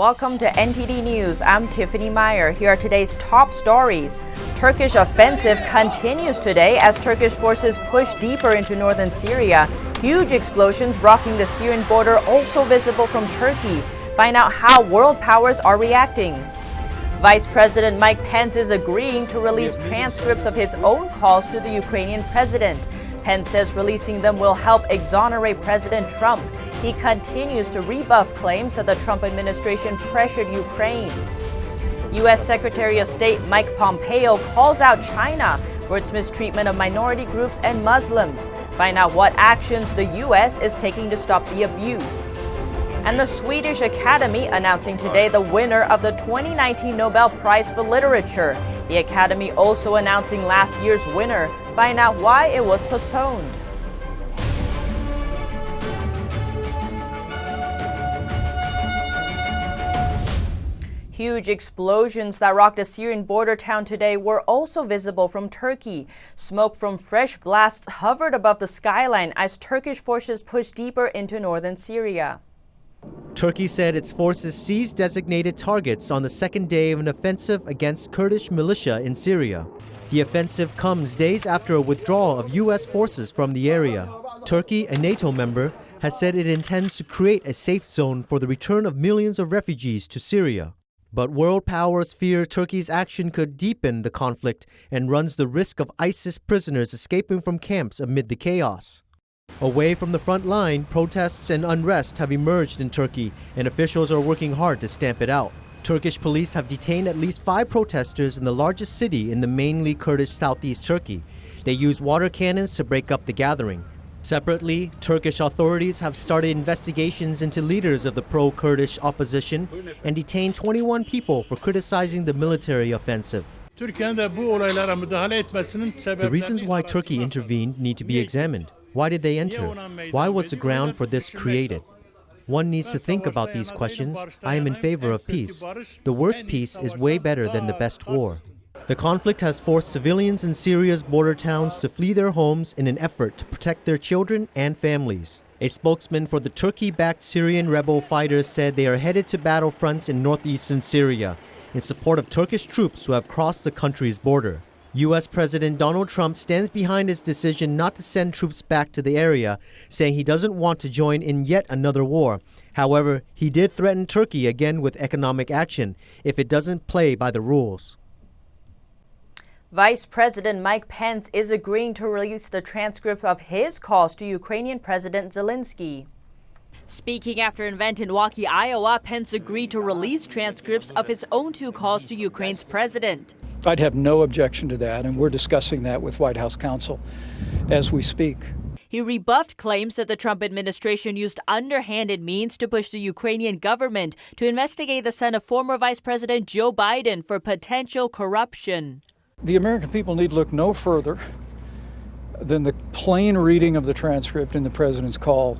Welcome to NTD News. I'm Tiffany Meyer. Here are today's top stories. Turkish offensive continues today as Turkish forces push deeper into northern Syria. Huge explosions rocking the Syrian border also visible from Turkey. Find out how world powers are reacting. Vice President Mike Pence is agreeing to release transcripts of his own calls to the Ukrainian president. Pence says releasing them will help exonerate President Trump. He continues to rebuff claims that the Trump administration pressured Ukraine. U.S. Secretary of State Mike Pompeo calls out China for its mistreatment of minority groups and Muslims. Find out what actions the U.S. is taking to stop the abuse. And the Swedish Academy announcing today the winner of the 2019 Nobel Prize for Literature. The Academy also announcing last year's winner. Find out why it was postponed. Huge explosions that rocked a Syrian border town today were also visible from Turkey. Smoke from fresh blasts hovered above the skyline as Turkish forces pushed deeper into northern Syria. Turkey said its forces seized designated targets on the second day of an offensive against Kurdish militia in Syria. The offensive comes days after a withdrawal of U.S. forces from the area. Turkey, a NATO member, has said it intends to create a safe zone for the return of millions of refugees to Syria. But world powers fear Turkey's action could deepen the conflict and runs the risk of ISIS prisoners escaping from camps amid the chaos. Away from the front line, protests and unrest have emerged in Turkey, and officials are working hard to stamp it out. Turkish police have detained at least 5 protesters in the largest city in the mainly Kurdish southeast Turkey. They used water cannons to break up the gathering. Separately, Turkish authorities have started investigations into leaders of the pro-Kurdish opposition and detained 21 people for criticizing the military offensive. The reasons why Turkey intervened need to be examined. Why did they enter? Why was the ground for this created? One needs to think about these questions. I am in favor of peace. The worst peace is way better than the best war. The conflict has forced civilians in Syria's border towns to flee their homes in an effort to protect their children and families. A spokesman for the Turkey-backed Syrian rebel fighters said they are headed to battlefronts in northeastern Syria in support of Turkish troops who have crossed the country's border. U.S. President Donald Trump stands behind his decision not to send troops back to the area, saying he doesn't want to join in yet another war. However, he did threaten Turkey again with economic action if it doesn't play by the rules. Vice President Mike Pence is agreeing to release the transcript of his calls to Ukrainian President Zelensky. Speaking after an event in Waukee, Iowa, Pence agreed to release transcripts of his own 2 calls to Ukraine's president. I'd have no objection to that, and we're discussing that with White House counsel as we speak. He rebuffed claims that the Trump administration used underhanded means to push the Ukrainian government to investigate the son of former Vice President Joe Biden for potential corruption. The American people need look no further than the plain reading of the transcript in the president's call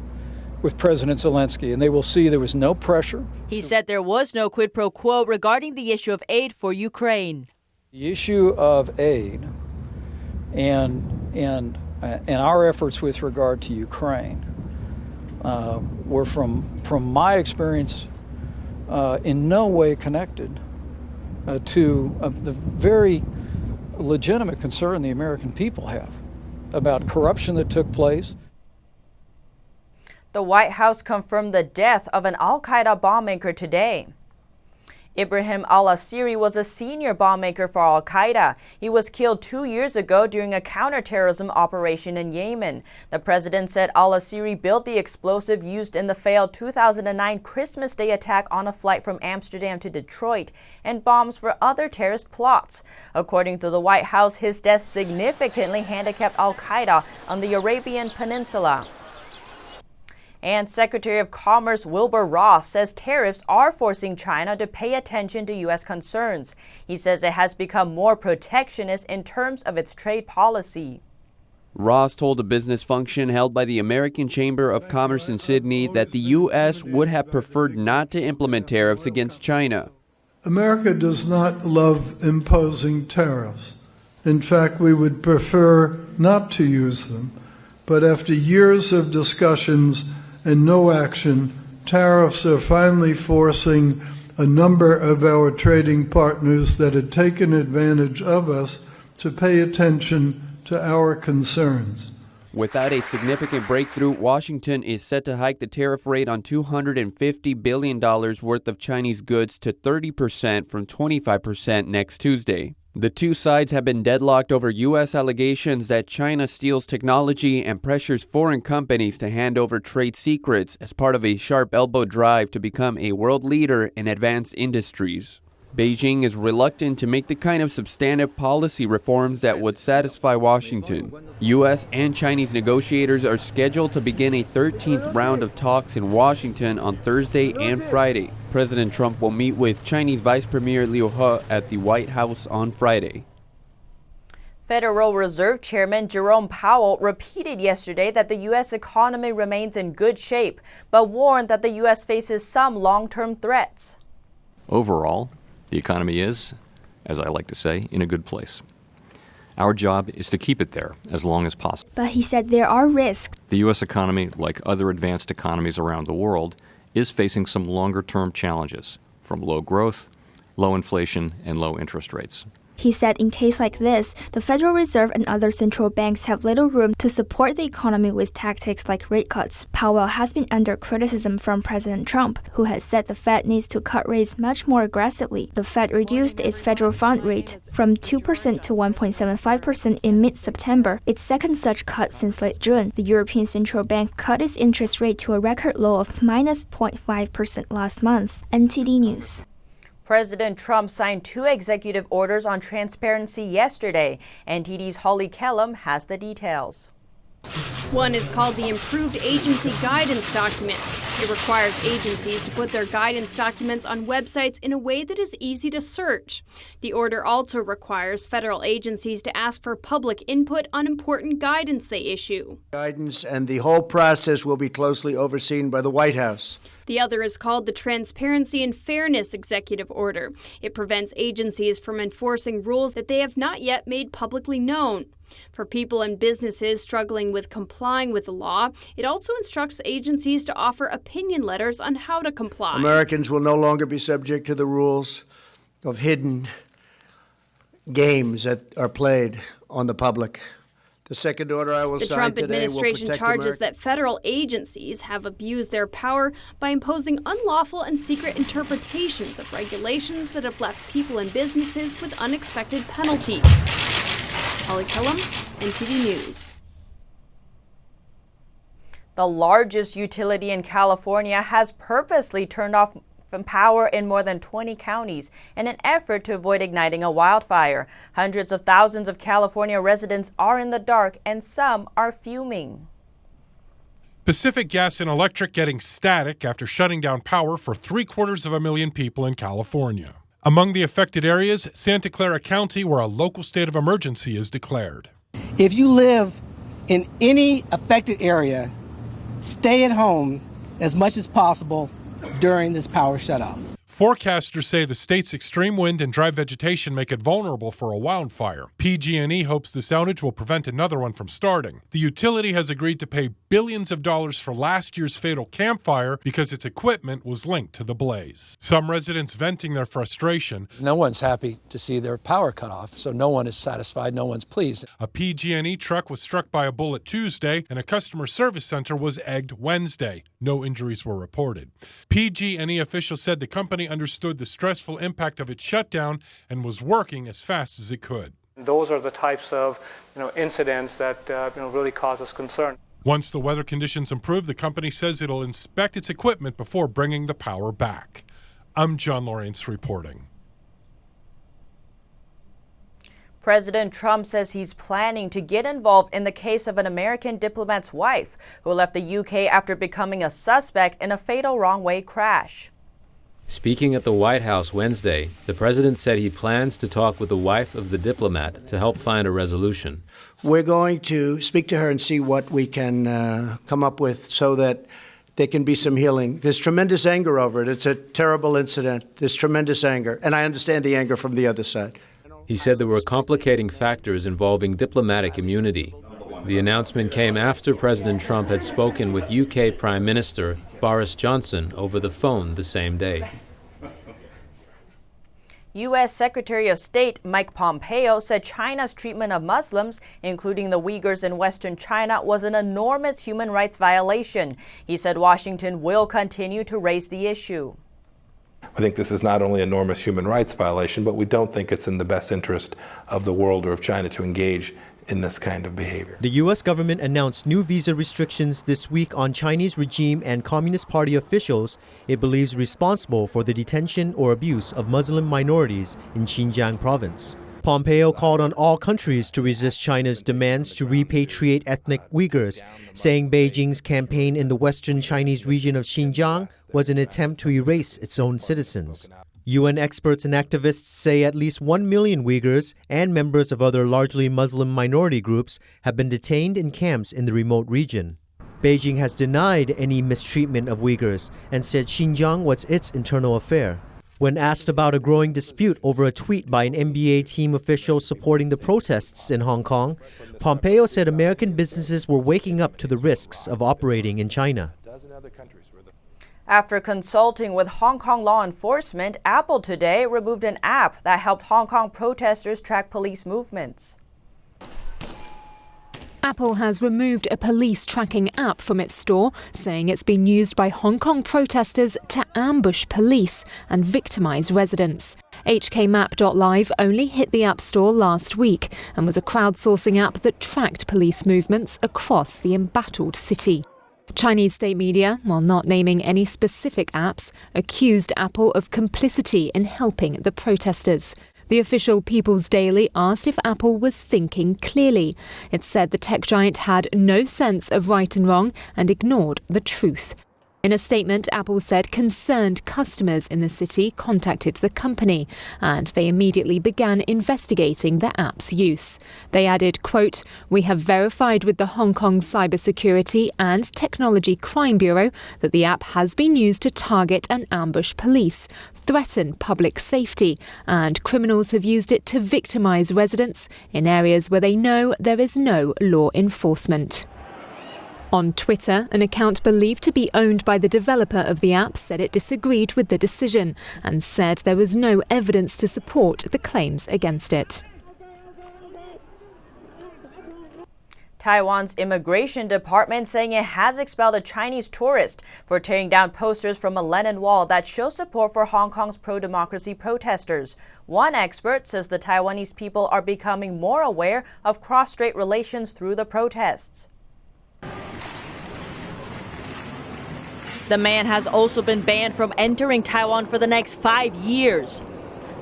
with President Zelensky, and they will see there was no pressure. He said there was no quid pro quo regarding the issue of aid for Ukraine. The issue of aid and our efforts with regard to Ukraine were, from my experience, in no way connected to the very legitimate concern the American people have about corruption that took place. The White House confirmed the death of an Al-Qaeda bombmaker today. Ibrahim al-Asiri was a senior bombmaker for Al-Qaeda. He was killed 2 years ago during a counterterrorism operation in Yemen. The president said al-Asiri built the explosive used in the failed 2009 Christmas Day attack on a flight from Amsterdam to Detroit and bombs for other terrorist plots. According to the White House, his death significantly handicapped Al-Qaeda on the Arabian Peninsula. And Secretary of Commerce Wilbur Ross says tariffs are forcing China to pay attention to U.S. concerns. He says it has become more protectionist in terms of its trade policy. Ross told a business function held by the American Chamber of Commerce in Sydney that the U.S. would have preferred not to implement tariffs against China. America does not love imposing tariffs. In fact, we would prefer not to use them. But after years of discussions and no action, tariffs are finally forcing a number of our trading partners that had taken advantage of us to pay attention to our concerns. Without a significant breakthrough, Washington is set to hike the tariff rate on $250 billion worth of Chinese goods to 30% from 25% next Tuesday. The two sides have been deadlocked over U.S. allegations that China steals technology and pressures foreign companies to hand over trade secrets as part of a sharp elbow drive to become a world leader in advanced industries. Beijing is reluctant to make the kind of substantive policy reforms that would satisfy Washington. U.S. and Chinese negotiators are scheduled to begin a 13th round of talks in Washington on Thursday and Friday. President Trump will meet with Chinese Vice Premier Liu He at the White House on Friday. Federal Reserve Chairman Jerome Powell repeated yesterday that the U.S. economy remains in good shape, but warned that the U.S. faces some long-term threats. Overall, the economy is, as I like to say, in a good place. Our job is to keep it there as long as possible. But he said there are risks. The U.S. economy, like other advanced economies around the world, is facing some longer-term challenges, from low growth, low inflation, and low interest rates. He said in case like this, the Federal Reserve and other central banks have little room to support the economy with tactics like rate cuts. Powell has been under criticism from President Trump, who has said the Fed needs to cut rates much more aggressively. The Fed reduced its federal fund rate from 2% to 1.75% in mid-September, its second such cut since late June. The European Central Bank cut its interest rate to a record low of minus 0.5% last month. NTD News. President Trump signed 2 executive orders on transparency yesterday. NTD's Holly Kellum has the details. One is called the Improved Agency Guidance Documents. It requires agencies to put their guidance documents on websites in a way that is easy to search. The order also requires federal agencies to ask for public input on important guidance they issue. Guidance and the whole process will be closely overseen by the White House. The other is called the Transparency and Fairness Executive Order. It prevents agencies from enforcing rules that they have not yet made publicly known. For people and businesses struggling with complying with the law, it also instructs agencies to offer opinion letters on how to comply. Americans will no longer be subject to the rules of hidden games that are played on the public. The second order I will sign today will protect The Trump administration charges that federal agencies have abused their power by imposing unlawful and secret interpretations of regulations that have left people and businesses with unexpected penalties. Holly Kellum, NTD News. The largest utility in California has purposely turned off from power in more than 20 counties in an effort to avoid igniting a wildfire. Hundreds of thousands of California residents are in the dark and some are fuming. Pacific Gas and Electric getting static after shutting down power for 750,000 people in California. Among the affected areas, Santa Clara County, where a local state of emergency is declared. If you live in any affected area, stay at home as much as possible during this power shutoff. Forecasters say the state's extreme wind and dry vegetation make it vulnerable for a wildfire. PG&E hopes this outage will prevent another one from starting. The utility has agreed to pay billions of dollars for last year's fatal campfire because its equipment was linked to the blaze. Some residents venting their frustration. No one's happy to see their power cut off, so no one is satisfied, no one's pleased. A PG&E truck was struck by a bullet Tuesday, and a customer service center was egged Wednesday. No injuries were reported. PG&E officials said the company understood the stressful impact of its shutdown and was working as fast as it could. Those are the types of incidents that really cause us concern. Once the weather conditions improve, the company says it'll inspect its equipment before bringing the power back. I'm John Lawrence reporting. President Trump says he's planning to get involved in the case of an American diplomat's wife who left the UK after becoming a suspect in a fatal wrong-way crash. Speaking at the White House Wednesday, the president said he plans to talk with the wife of the diplomat to help find a resolution. We're going to speak to her and see what we can come up with so that there can be some healing. There's tremendous anger over it. It's a terrible incident. There's tremendous anger. And I understand the anger from the other side. He said there were complicating factors involving diplomatic immunity. The announcement came after President Trump had spoken with UK Prime Minister Boris Johnson over the phone the same day. U.S. Secretary of State Mike Pompeo said China's treatment of Muslims, including the Uyghurs in Western China, was an enormous human rights violation. He said Washington will continue to raise the issue. I think this is not only an enormous human rights violation, but we don't think it's in the best interest of the world or of China to engage in this kind of behavior. The U.S. government announced new visa restrictions this week on Chinese regime and Communist Party officials it believes responsible for the detention or abuse of Muslim minorities in Xinjiang province. Pompeo called on all countries to resist China's demands to repatriate ethnic Uyghurs, saying Beijing's campaign in the western Chinese region of Xinjiang was an attempt to erase its own citizens. UN experts and activists say at least 1 million Uyghurs and members of other largely Muslim minority groups have been detained in camps in the remote region. Beijing has denied any mistreatment of Uyghurs and said Xinjiang was its internal affair. When asked about a growing dispute over a tweet by an NBA team official supporting the protests in Hong Kong, Pompeo said American businesses were waking up to the risks of operating in China. After consulting with Hong Kong law enforcement, Apple today removed an app that helped Hong Kong protesters track police movements. Apple has removed a police tracking app from its store, saying it's been used by Hong Kong protesters to ambush police and victimize residents. HKmap.live only hit the App Store last week and was a crowdsourcing app that tracked police movements across the embattled city. Chinese state media, while not naming any specific apps, accused Apple of complicity in helping the protesters. The official People's Daily asked if Apple was thinking clearly. It said the tech giant had no sense of right and wrong and ignored the truth. In a statement, Apple said concerned customers in the city contacted the company and they immediately began investigating the app's use. They added, quote, "We have verified with the Hong Kong Cybersecurity and Technology Crime Bureau that the app has been used to target and ambush police, threaten public safety, and criminals have used it to victimize residents in areas where they know there is no law enforcement." On Twitter, an account believed to be owned by the developer of the app said it disagreed with the decision and said there was no evidence to support the claims against it. Taiwan's immigration department saying it has expelled a Chinese tourist for tearing down posters from a Lenin Wall that show support for Hong Kong's pro-democracy protesters. One expert says the Taiwanese people are becoming more aware of cross-strait relations through the protests. The man has also been banned from entering Taiwan for the next 5 years.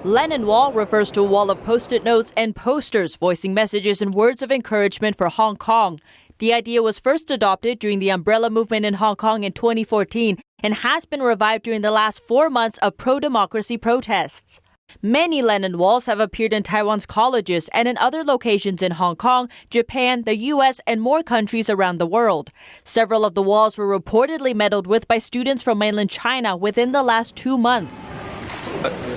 Lenin Wall refers to a wall of post-it notes and posters voicing messages and words of encouragement for Hong Kong. The idea was first adopted during the umbrella movement in Hong Kong in 2014 and has been revived during the last 4 months of pro-democracy protests. Many Lenin Walls have appeared in Taiwan's colleges and in other locations in Hong Kong, Japan, the U.S., and more countries around the world. Several of the walls were reportedly meddled with by students from mainland China within the last 2 months.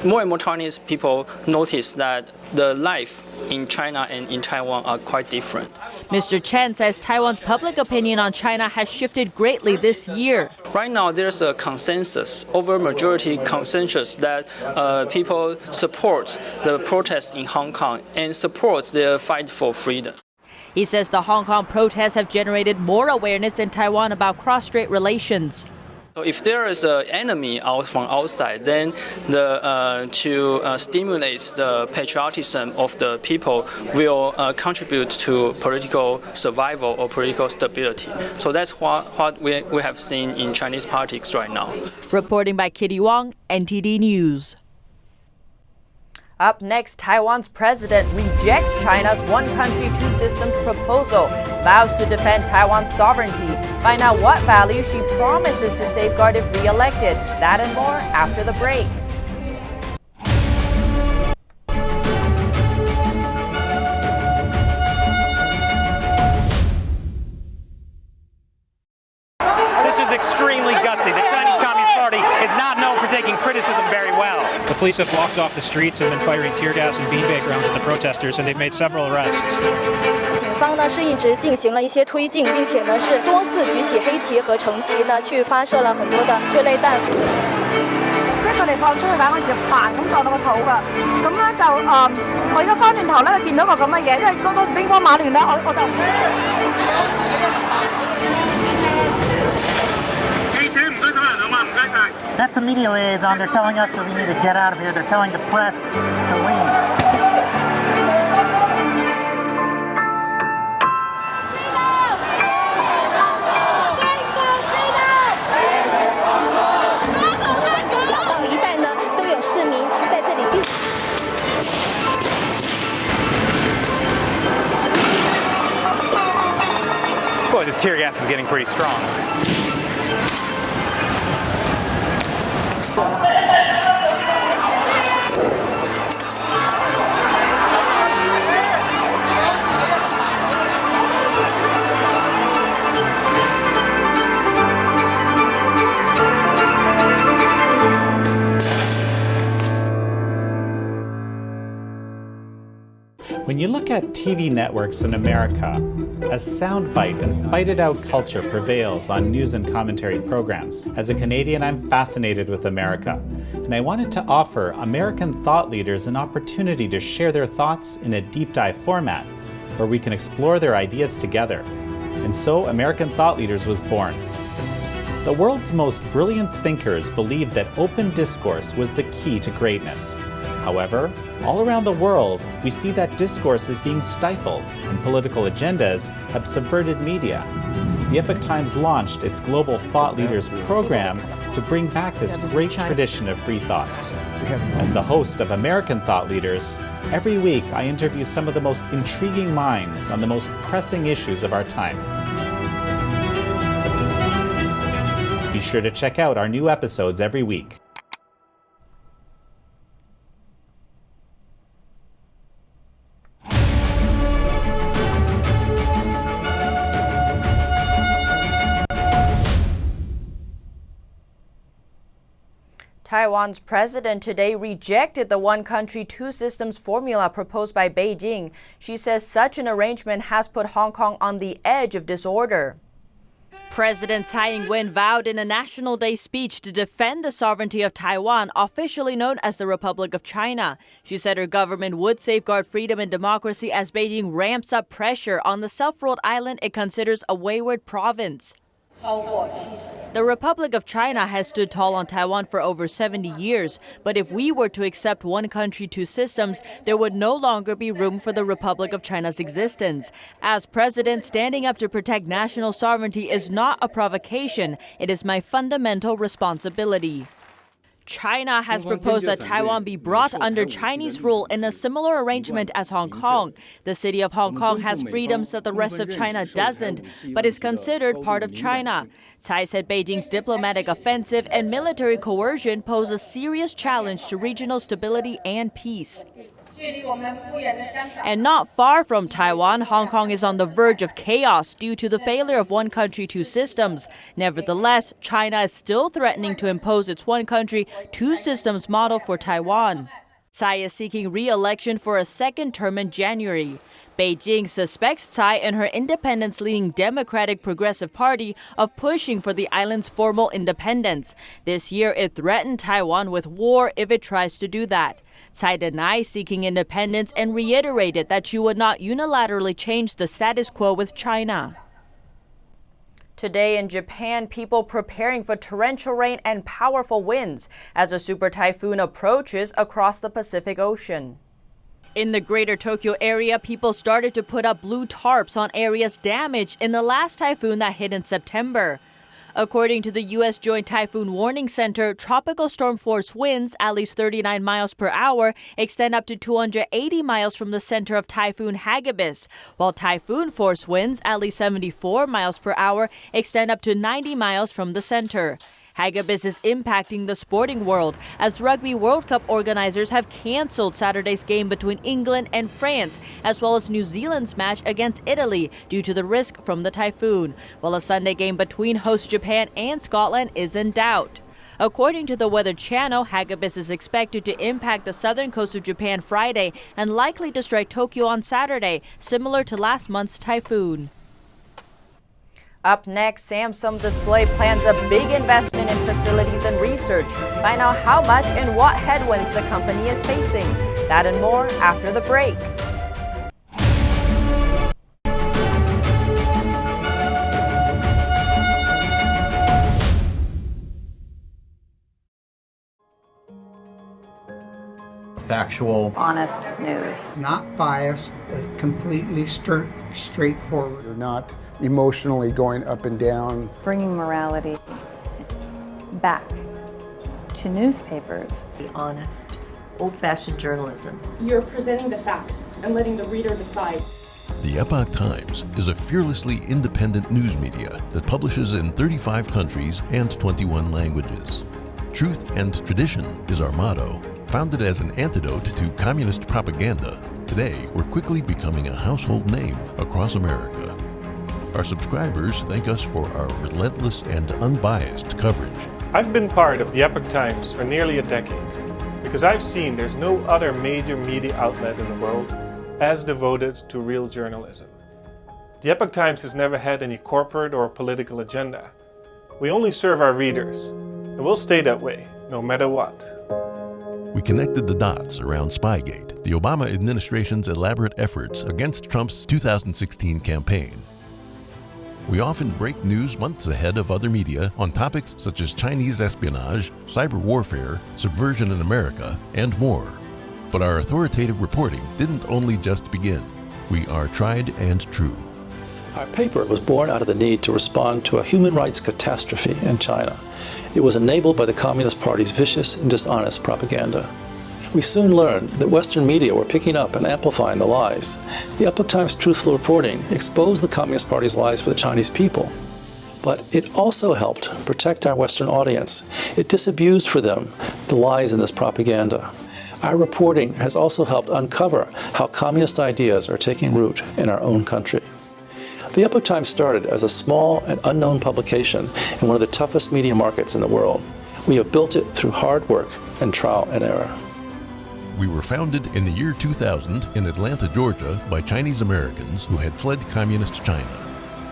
More and more Chinese people notice that the life in China and in Taiwan are quite different. Mr. Chen says Taiwan's public opinion on China has shifted greatly this year. Right now, there's a consensus, over majority consensus, that people support the protests in Hong Kong and support their fight for freedom. He says the Hong Kong protests have generated more awareness in Taiwan about cross-strait relations. So if there is an enemy from outside, then to stimulate the patriotism of the people will contribute to political survival or political stability. So that's what we have seen in Chinese politics right now. Reporting by Kitty Wong, NTD News. Up next, Taiwan's president rejects China's one country, two systems proposal, vows to defend Taiwan's sovereignty. Find out what values she promises to safeguard if re-elected. That and more after the break. This is extremely gutsy. The Chinese Communist Party is not known for taking criticism very well. The police have blocked off the streets and been firing tear gas and beanbag rounds at the protesters, and they've made several arrests. 警方呢是一直进行了一些推进，并且呢是多次举起黑旗和橙旗呢去发射了很多的催泪弹。咧佢哋放催淚彈嗰時就嘭咁撞到個肚㗎，咁咧就我而家翻轉頭咧就見到個咁嘅嘢，因為嗰當時兵荒馬亂咧，我就。That's the media liaison. They're telling us that we need to get out of here. They're telling the press to leave. Boy, this tear gas is getting pretty strong. When you look at TV networks in America, a soundbite and fight-it-out culture prevails on news and commentary programs. As a Canadian, I'm fascinated with America, and I wanted to offer American thought leaders an opportunity to share their thoughts in a deep dive format, where we can explore their ideas together. And so American Thought Leaders was born. The world's most brilliant thinkers believed that open discourse was the key to greatness. However, all around the world, we see that discourse is being stifled and political agendas have subverted media. The Epoch Times launched its Global Thought Leaders program to bring back this great tradition of free thought. As the host of American Thought Leaders, every week I interview some of the most intriguing minds on the most pressing issues of our time. Be sure to check out our new episodes every week. Taiwan's president today rejected the one country, two systems formula proposed by Beijing. She says such an arrangement has put Hong Kong on the edge of disorder. President Tsai Ing-wen vowed in a National Day speech to defend the sovereignty of Taiwan, officially known as the Republic of China. She said her government would safeguard freedom and democracy as Beijing ramps up pressure on the self-ruled island it considers a wayward province. The Republic of China has stood tall on Taiwan for over 70 years, but if we were to accept one country, two systems, there would no longer be room for the Republic of China's existence. As president, standing up to protect national sovereignty is not a provocation. It is my fundamental responsibility. China has proposed that Taiwan be brought under Chinese rule in a similar arrangement as Hong Kong. The city of Hong Kong has freedoms that the rest of China doesn't, but is considered part of China. Tsai said Beijing's diplomatic offensive and military coercion pose a serious challenge to regional stability and peace. And not far from Taiwan, Hong Kong is on the verge of chaos due to the failure of one country, two systems. Nevertheless, China is still threatening to impose its one country, two systems model for Taiwan. Tsai is seeking re-election for a second term in January. Beijing suspects Tsai and her independence-leaning Democratic Progressive Party of pushing for the island's formal independence. This year, it threatened Taiwan with war if it tries to do that. Tsai denies seeking independence and reiterated that she would not unilaterally change the status quo with China. Today in Japan, people preparing for torrential rain and powerful winds as a super typhoon approaches across the Pacific Ocean. In the greater Tokyo area, people started to put up blue tarps on areas damaged in the last typhoon that hit in September. According to the U.S. Joint Typhoon Warning Center, tropical storm force winds, at least 39 miles per hour, extend up to 280 miles from the center of Typhoon Hagibis, while typhoon force winds, at least 74 miles per hour, extend up to 90 miles from the center. Hagibis is impacting the sporting world as Rugby World Cup organizers have canceled Saturday's game between England and France, as well as New Zealand's match against Italy due to the risk from the typhoon, while a Sunday game between host Japan and Scotland is in doubt. According to the Weather Channel, Hagibis is expected to impact the southern coast of Japan Friday and likely to strike Tokyo on Saturday, similar to last month's typhoon. Up next, Samsung Display plans a big investment in facilities and research. Find out how much and what headwinds the company is facing. That and more after the break. Factual, honest news. Not biased, but completely straightforward. You're not emotionally going up and down. Bringing morality back to newspapers. Be honest, old-fashioned journalism. You're presenting the facts and letting the reader decide. The Epoch Times is a fearlessly independent news media that publishes in 35 countries and 21 languages. Truth and tradition is our motto. Founded as an antidote to communist propaganda, today we're quickly becoming a household name across America. Our subscribers thank us for our relentless and unbiased coverage. I've been part of the Epoch Times for nearly a decade because I've seen there's no other major media outlet in the world as devoted to real journalism. The Epoch Times has never had any corporate or political agenda. We only serve our readers, and we'll stay that way, no matter what. We connected the dots around Spygate, the Obama administration's elaborate efforts against Trump's 2016 campaign. We often break news months ahead of other media on topics such as Chinese espionage, cyber warfare, subversion in America, and more. But our authoritative reporting didn't only just begin. We are tried and true. Our paper was born out of the need to respond to a human rights catastrophe in China. It was enabled by the Communist Party's vicious and dishonest propaganda. We soon learned that Western media were picking up and amplifying the lies. The Epoch Times' truthful reporting exposed the Communist Party's lies for the Chinese people. But it also helped protect our Western audience. It disabused for them the lies in this propaganda. Our reporting has also helped uncover how communist ideas are taking root in our own country. The Epoch Times started as a small and unknown publication in one of the toughest media markets in the world. We have built it through hard work and trial and error. We were founded in the year 2000 in Atlanta, Georgia, by Chinese Americans who had fled communist China.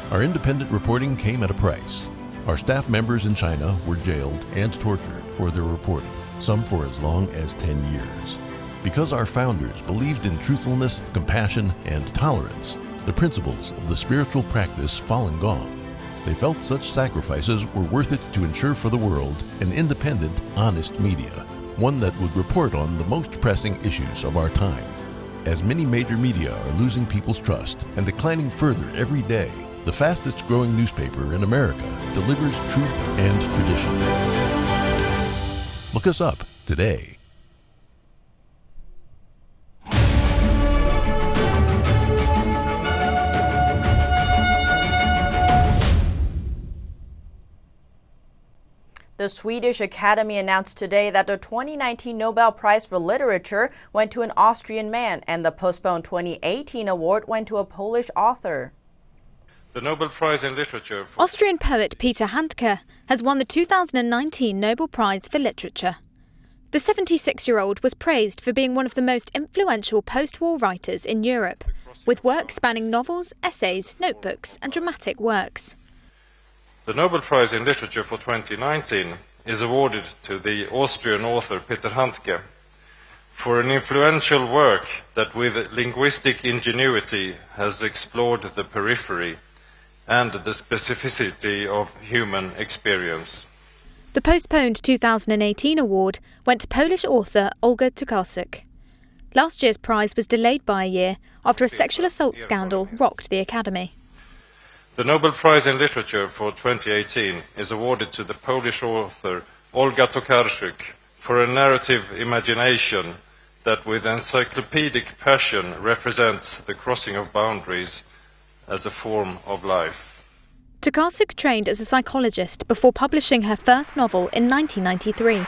Our independent reporting came at a price. Our staff members in China were jailed and tortured for their reporting, some for as long as 10 years. Because our founders believed in truthfulness, compassion, and tolerance, the principles of the spiritual practice fallen gone. They felt such sacrifices were worth it to ensure for the world an independent, honest media, one that would report on the most pressing issues of our time. As many major media are losing people's trust and declining further every day, the fastest growing newspaper in America delivers truth and tradition. Look us up today. The Swedish Academy announced today that the 2019 Nobel Prize for Literature went to an Austrian man, and the postponed 2018 award went to a Polish author. The Nobel Prize in Literature for Austrian poet Peter Handke has won the 2019 Nobel Prize for Literature. The 76-year-old was praised for being one of the most influential post-war writers in Europe, with work spanning novels, essays, notebooks, and dramatic works. The Nobel Prize in Literature for 2019 is awarded to the Austrian author Peter Handke for an influential work that with linguistic ingenuity has explored the periphery and the specificity of human experience. The postponed 2018 award went to Polish author Olga Tokarczuk. Last year's prize was delayed by a year after a sexual assault scandal rocked the Academy. The Nobel Prize in Literature for 2018 is awarded to the Polish author Olga Tokarczuk for a narrative imagination that with encyclopedic passion represents the crossing of boundaries as a form of life. Tokarczuk trained as a psychologist before publishing her first novel in 1993.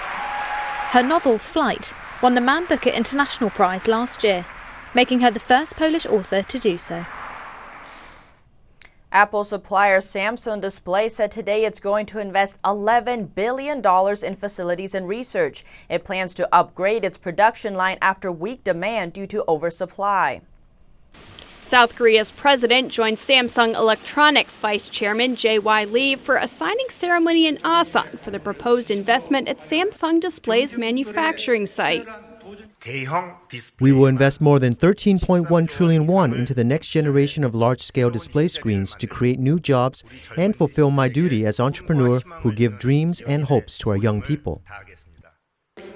Her novel, Flight, won the Man Booker International Prize last year, making her the first Polish author to do so. Apple supplier Samsung Display said today it's going to invest $11 billion in facilities and research. It plans to upgrade its production line after weak demand due to oversupply. South Korea's president joined Samsung Electronics Vice Chairman J.Y. Lee for a signing ceremony in Asan for the proposed investment at Samsung Display's manufacturing site. We will invest more than 13.1 trillion won into the next generation of large-scale display screens to create new jobs and fulfill my duty as entrepreneur who give dreams and hopes to our young people.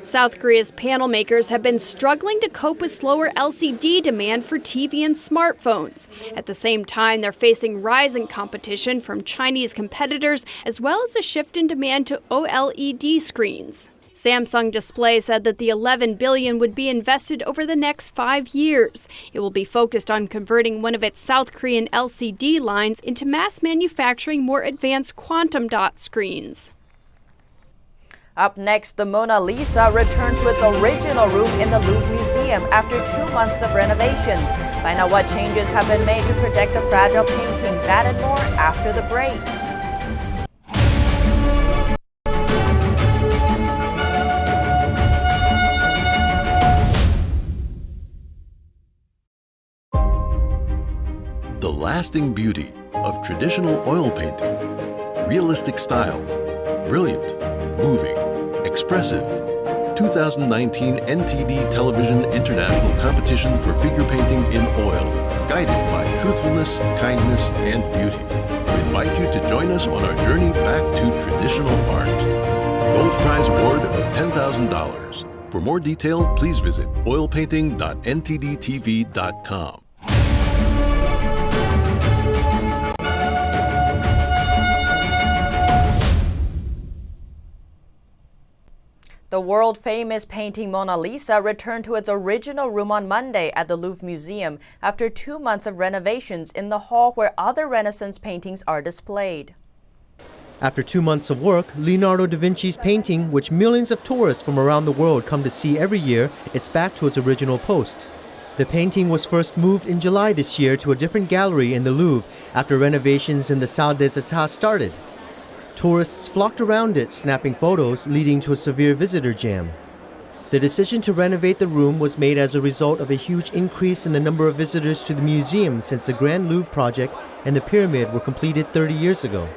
South Korea's panel makers have been struggling to cope with slower LCD demand for TV and smartphones. At the same time, they're facing rising competition from Chinese competitors, as well as a shift in demand to OLED screens. Samsung Display said that the $11 billion would be invested over the next 5 years. It will be focused on converting one of its South Korean LCD lines into mass manufacturing more advanced quantum dot screens. Up next, the Mona Lisa returned to its original room in the Louvre Museum after 2 months of renovations. Find out what changes have been made to protect the fragile painting. That and more after the break. The lasting beauty of traditional oil painting. Realistic style. Brilliant. Moving. Expressive. 2019 NTD Television International Competition for Figure Painting in Oil. Guided by truthfulness, kindness, and beauty. We invite you to join us on our journey back to traditional art. Gold Prize Award of $10,000. For more detail, please visit oilpainting.ntdtv.com. The world-famous painting Mona Lisa returned to its original room on Monday at the Louvre Museum after 2 months of renovations in the hall where other Renaissance paintings are displayed. After 2 months of work, Leonardo da Vinci's painting, which millions of tourists from around the world come to see every year, is back to its original post. The painting was first moved in July this year to a different gallery in the Louvre after renovations in the Salle des Etats started. Tourists flocked around it, snapping photos, leading to a severe visitor jam. The decision to renovate the room was made as a result of a huge increase in the number of visitors to the museum since the Grand Louvre project and the pyramid were completed 30 years ago.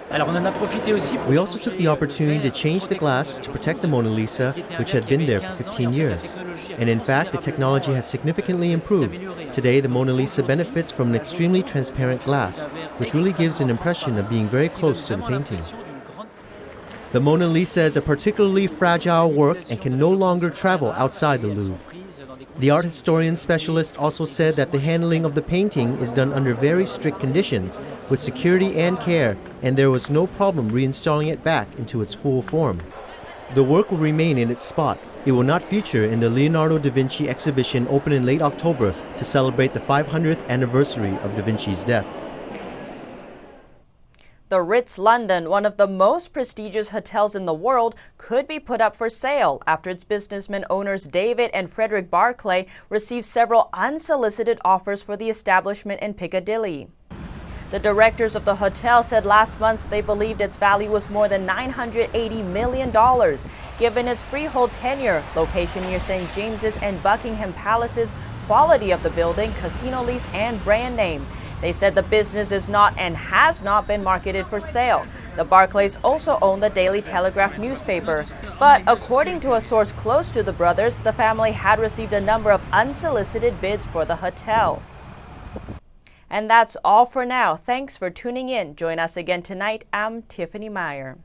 We also took the opportunity to change the glass to protect the Mona Lisa, which had been there for 15 years. And in fact, the technology has significantly improved. Today, the Mona Lisa benefits from an extremely transparent glass, which really gives an impression of being very close to the painting. The Mona Lisa is a particularly fragile work and can no longer travel outside the Louvre. The art historian specialist also said that the handling of the painting is done under very strict conditions, with security and care, and there was no problem reinstalling it back into its full form. The work will remain in its spot. It will not feature in the Leonardo da Vinci exhibition open in late October to celebrate the 500th anniversary of da Vinci's death. The Ritz London, one of the most prestigious hotels in the world, could be put up for sale after its businessman owners David and Frederick Barclay received several unsolicited offers for the establishment in Piccadilly. The directors of the hotel said last month they believed its value was more than $980 million, given its freehold tenure, location near St. James's and Buckingham Palaces, quality of the building, casino lease, and brand name. They said the business is not and has not been marketed for sale. The Barclays also own the Daily Telegraph newspaper. But according to a source close to the brothers, the family had received a number of unsolicited bids for the hotel. And that's all for now. Thanks for tuning in. Join us again tonight. I'm Tiffany Meyer.